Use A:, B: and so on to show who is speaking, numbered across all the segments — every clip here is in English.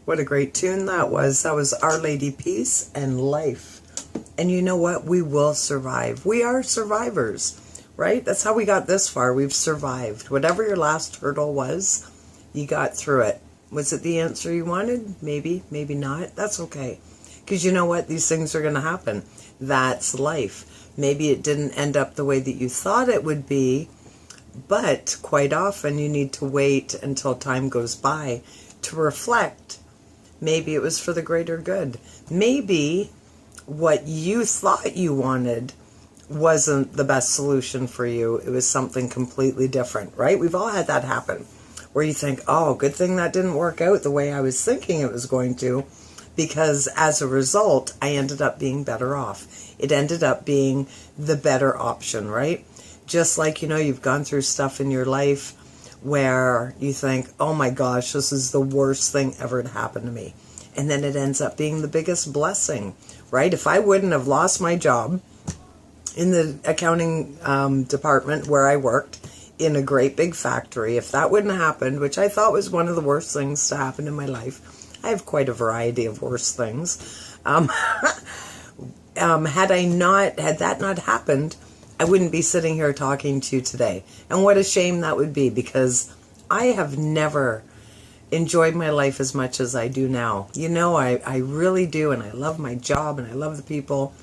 A: What a great tune that was. That was Our Lady Peace and Life. And you know what? We will survive. We are survivors, right? That's how we got this far. We've survived. Whatever your last hurdle was, you got through it. Was it the answer you wanted? Maybe, maybe not. That's okay. Because you know what? These things are going to happen. That's life. Maybe it didn't end up the way that you thought it would be, but quite often you need to wait until time goes by to reflect. Maybe it was for the greater good. Maybe what you thought you wanted wasn't the best solution for you. It was something completely different, right? We've all had that happen where you think, oh, good thing that didn't work out the way I was thinking it was going to, because as a result, I ended up being better off. It ended up being the better option, right? Just like, you've gone through stuff in your life where you think, oh my gosh, this is the worst thing ever to happen to me. And then it ends up being the biggest blessing, right? If I wouldn't have lost my job in the accounting department where I worked in a great big factory, if that wouldn't have happened, which I thought was one of the worst things to happen in my life, I have quite a variety of worse things. Had that not happened, I wouldn't be sitting here talking to you today. And what a shame that would be, because I have never enjoyed my life as much as I do now. I really do, and I love my job, and I love the people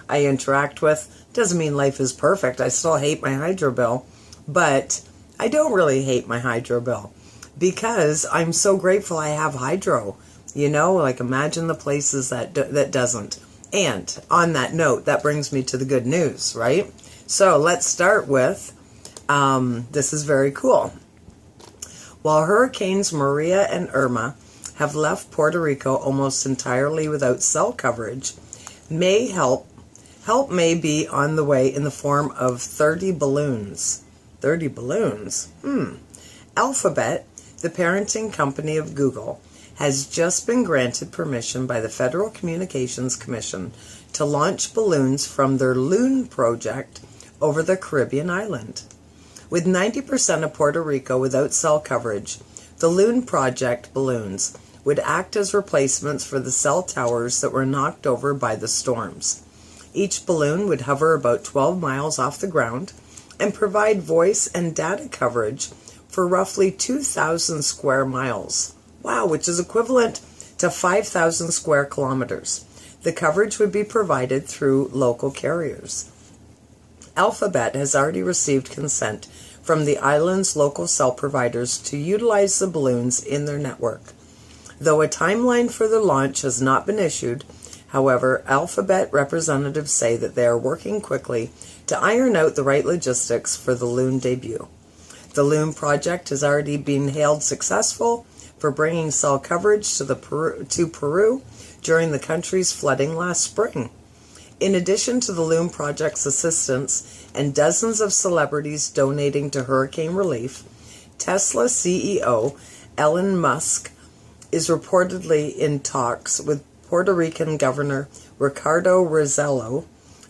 A: I interact with. Doesn't mean life is perfect. I still hate my hydro bill, but I don't really hate my hydro bill because I'm so grateful I have hydro. Like imagine the places that doesn't. And on that note, that brings me to the good news, right? So let's start with, this is very cool. While Hurricanes Maria and Irma have left Puerto Rico almost entirely without cell coverage, help may be on the way in the form of 30 balloons. 30 balloons? Alphabet, the parenting company of Google, has just been granted permission by the Federal Communications Commission to launch balloons from their Loon project over the Caribbean island. With 90% of Puerto Rico without cell coverage, the Loon project balloons would act as replacements for the cell towers that were knocked over by the storms. Each balloon would hover about 12 miles off the ground and provide voice and data coverage for roughly 2,000 square miles. Wow, which is equivalent to 5,000 square kilometers. The coverage would be provided through local carriers. Alphabet has already received consent from the island's local cell providers to utilize the balloons in their network. Though a timeline for the launch has not been issued, however, Alphabet representatives say that they are working quickly to iron out the right logistics for the Loon debut. The Loon project has already been hailed successful for bringing cell coverage to Peru during the country's flooding last spring. In addition to the Loon project's assistance and dozens of celebrities donating to hurricane relief, Tesla CEO Elon Musk is reportedly in talks with Puerto Rican Governor Ricardo Rossello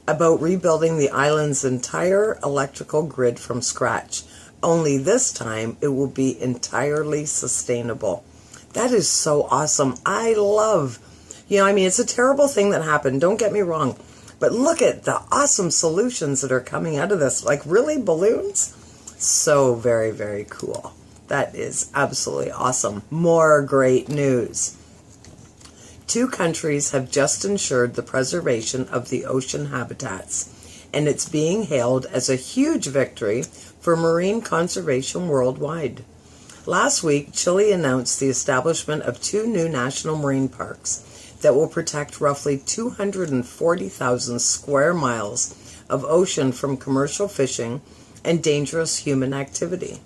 A: about rebuilding the island's entire electrical grid from scratch. Only this time it will be entirely sustainable. That is so awesome. I love, it's a terrible thing that happened. Don't get me wrong. But look at the awesome solutions that are coming out of this. Like, really, balloons? So very, very cool. That is absolutely awesome. More great news. 2 countries have just ensured the preservation of the ocean habitats, and it's being hailed as a huge victory for marine conservation worldwide. Last week, Chile announced the establishment of 2 new national marine parks that will protect roughly 240,000 square miles of ocean from commercial fishing and dangerous human activity.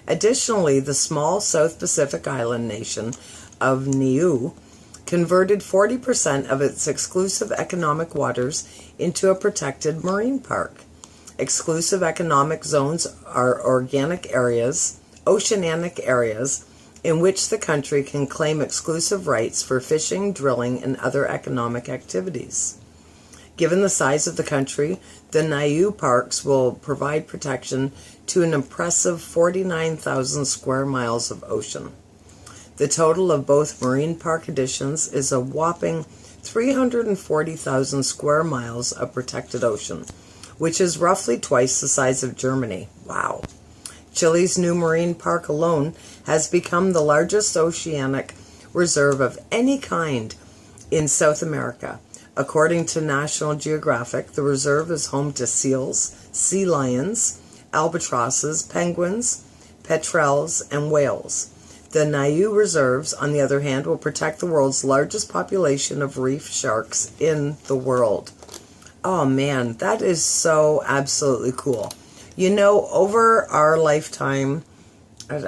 A: Additionally, the small South Pacific island nation of Niue converted 40% of its exclusive economic waters into a protected marine park. Exclusive economic zones are oceanic areas in which the country can claim exclusive rights for fishing, drilling, and other economic activities. Given the size of the country, the Niue parks will provide protection to an impressive 49,000 square miles of ocean. The total of both marine park additions is a whopping 340,000 square miles of protected ocean, which is roughly twice the size of Germany. Wow. Chile's new marine park alone has become the largest oceanic reserve of any kind in South America. According to National Geographic, the reserve is home to seals, sea lions, albatrosses, penguins, petrels, and whales. The Niue reserves, on the other hand, will protect the world's largest population of reef sharks in the world. Oh man, that is so absolutely cool. You know, over our lifetime, a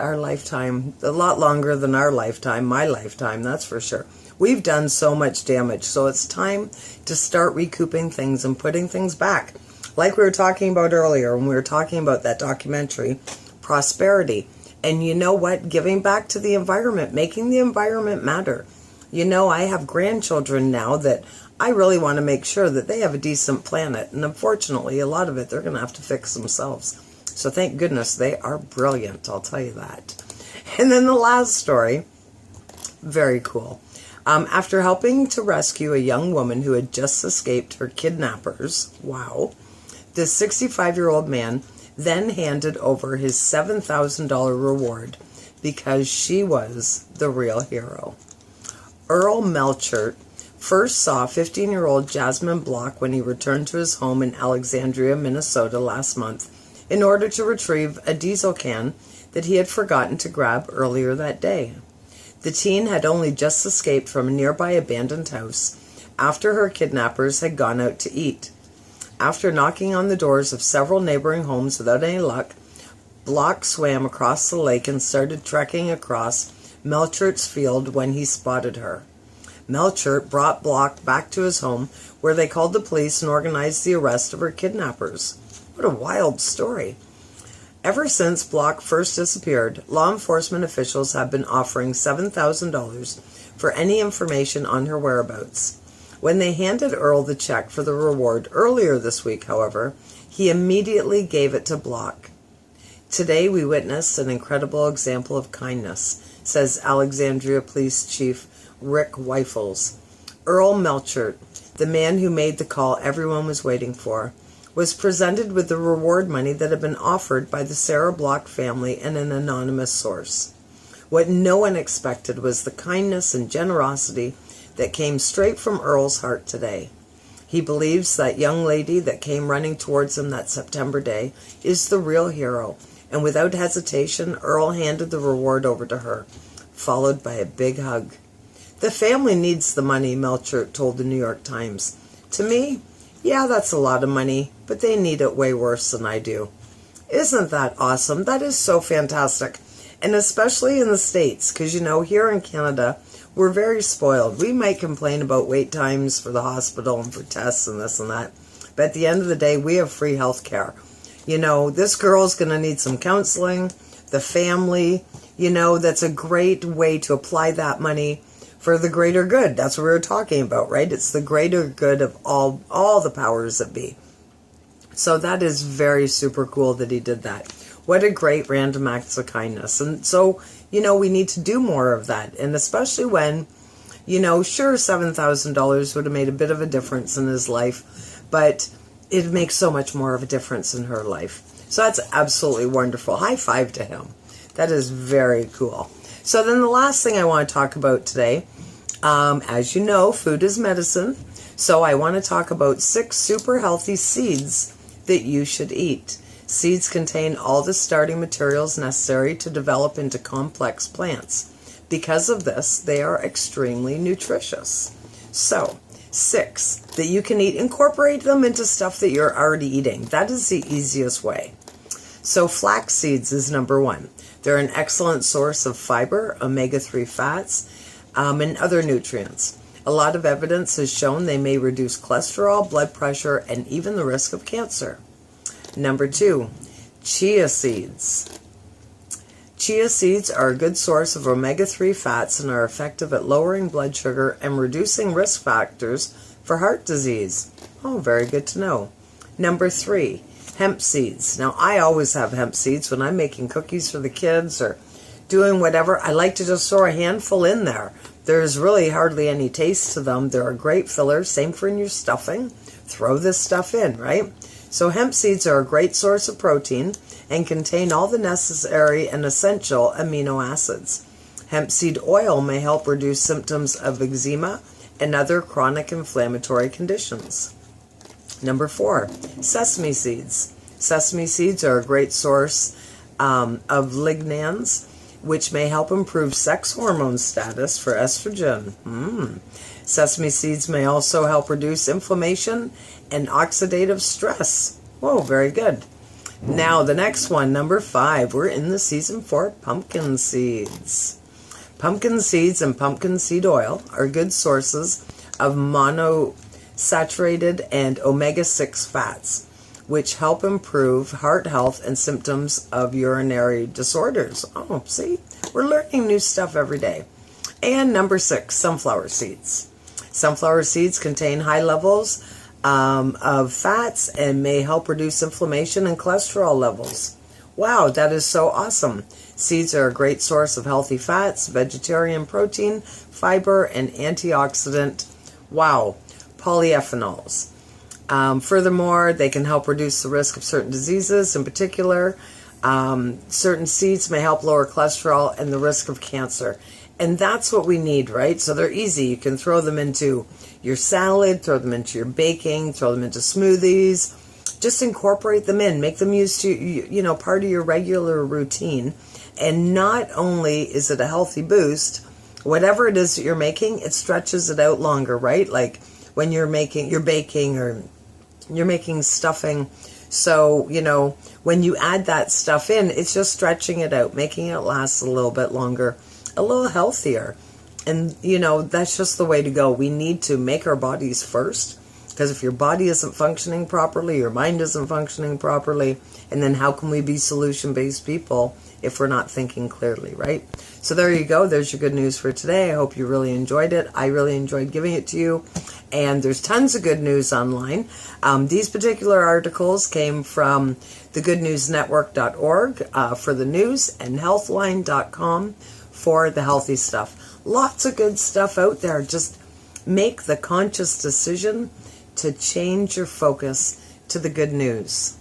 A: lot longer than our lifetime, my lifetime, that's for sure, we've done so much damage. So it's time to start recouping things and putting things back. Like we were talking about earlier when we were talking about that documentary, Prosperity. And you know what? Giving back to the environment, making the environment matter. You know, I have grandchildren now that I really want to make sure that they have a decent planet. And unfortunately, a lot of it they're going to have to fix themselves. So thank goodness they are brilliant, I'll tell you that. And then the last story, very cool. After helping to rescue a young woman who had just escaped her kidnappers, wow, this 65-year-old man then handed over his $7,000 reward because she was the real hero. Earl Melchert first saw 15-year-old Jasmine Block when he returned to his home in Alexandria, Minnesota last month in order to retrieve a diesel can that he had forgotten to grab earlier that day. The teen had only just escaped from a nearby abandoned house after her kidnappers had gone out to eat. After knocking on the doors of several neighboring homes without any luck, Block swam across the lake and started trekking across Melchert's field when he spotted her. Melchert brought Block back to his home, where they called the police and organized the arrest of her kidnappers. What a wild story. Ever since Block first disappeared, law enforcement officials have been offering $7,000 for any information on her whereabouts. When they handed Earl the check for the reward earlier this week, however, he immediately gave it to Block. Today we witnessed an incredible example of kindness, says Alexandria Police Chief Rick Weifels. Earl Melchert, the man who made the call everyone was waiting for, was presented with the reward money that had been offered by the Sarah Block family and an anonymous source. What no one expected was the kindness and generosity that came straight from Earl's heart today. He believes that young lady that came running towards him that September day is the real hero, and without hesitation, Earl handed the reward over to her, followed by a big hug. The family needs the money, Melchert told the New York Times. To me, yeah, that's a lot of money, but they need it way worse than I do. Isn't that awesome? That is so fantastic. And especially in the States, because, you know, here in Canada, we're very spoiled. We might complain about wait times for the hospital and for tests and this and that, but at the end of the day, we have free health care. You know, this girl's going to need some counseling, the family, you know, that's a great way to apply that money for the greater good. That's what we were talking about, right? It's the greater good of all the powers that be. So that is very super cool that he did that. What a great random acts of kindness. And so, you know, we need to do more of that. And especially when, you know, sure, $7,000 would have made a bit of a difference in his life, but it makes so much more of a difference in her life. So that's absolutely wonderful. High five to him. That is very cool. So then the last thing I want to talk about today, as you know, food is medicine. So I want to talk about 6 super healthy seeds that you should eat. Seeds contain all the starting materials necessary to develop into complex plants. Because of this, they are extremely nutritious. So, 6 that you can eat. Incorporate them into stuff that you're already eating. That is the easiest way. So flax seeds is number 1. They're an excellent source of fiber, omega-3 fats, and other nutrients. A lot of evidence has shown they may reduce cholesterol, blood pressure, and even the risk of cancer. Number 2, chia seeds. Chia seeds are a good source of omega-3 fats and are effective at lowering blood sugar and reducing risk factors for heart disease. Oh, very good to know. Number 3, hemp seeds. Now, I always have hemp seeds when I'm making cookies for the kids or doing whatever. I like to just throw a handful in there. There's really hardly any taste to them. They're a great filler. Same for in your stuffing. Throw this stuff in, right? So hemp seeds are a great source of protein and contain all the necessary and essential amino acids. Hemp seed oil may help reduce symptoms of eczema and other chronic inflammatory conditions. Number 4, sesame seeds. Sesame seeds are a great source of lignans, which may help improve sex hormone status for estrogen. Sesame seeds may also help reduce inflammation and oxidative stress. Whoa, very good. Now, the next one, number 5, we're in the season for pumpkin seeds. Pumpkin seeds and pumpkin seed oil are good sources of monosaturated and omega-6 fats, which help improve heart health and symptoms of urinary disorders. Oh, see? We're learning new stuff every day. And number 6, sunflower seeds. Sunflower seeds contain high levels of fats and may help reduce inflammation and cholesterol levels. Wow, that is so awesome. Seeds are a great source of healthy fats, vegetarian protein, fiber, and antioxidant. Wow, polyphenols. Furthermore, they can help reduce the risk of certain diseases. In particular, certain seeds may help lower cholesterol and the risk of cancer. And that's what we need, right? So they're easy. You can throw them into your salad, throw them into your baking, throw them into smoothies. Just incorporate them in. Make them used to, part of your regular routine. And not only is it a healthy boost, whatever it is that you're making, it stretches it out longer, right? Like when you're baking or you're making stuffing. So, when you add that stuff in, it's just stretching it out, making it last a little bit longer, a little healthier. And, that's just the way to go. We need to make our bodies first, because if your body isn't functioning properly, your mind isn't functioning properly, and then how can we be solution-based people if we're not thinking clearly, right? So there you go. There's your good news for today. I hope you really enjoyed it. I really enjoyed giving it to you. And there's tons of good news online. These particular articles came from thegoodnewsnetwork.org for the news and healthline.com for the healthy stuff. Lots of good stuff out there. Just make the conscious decision to change your focus to the good news.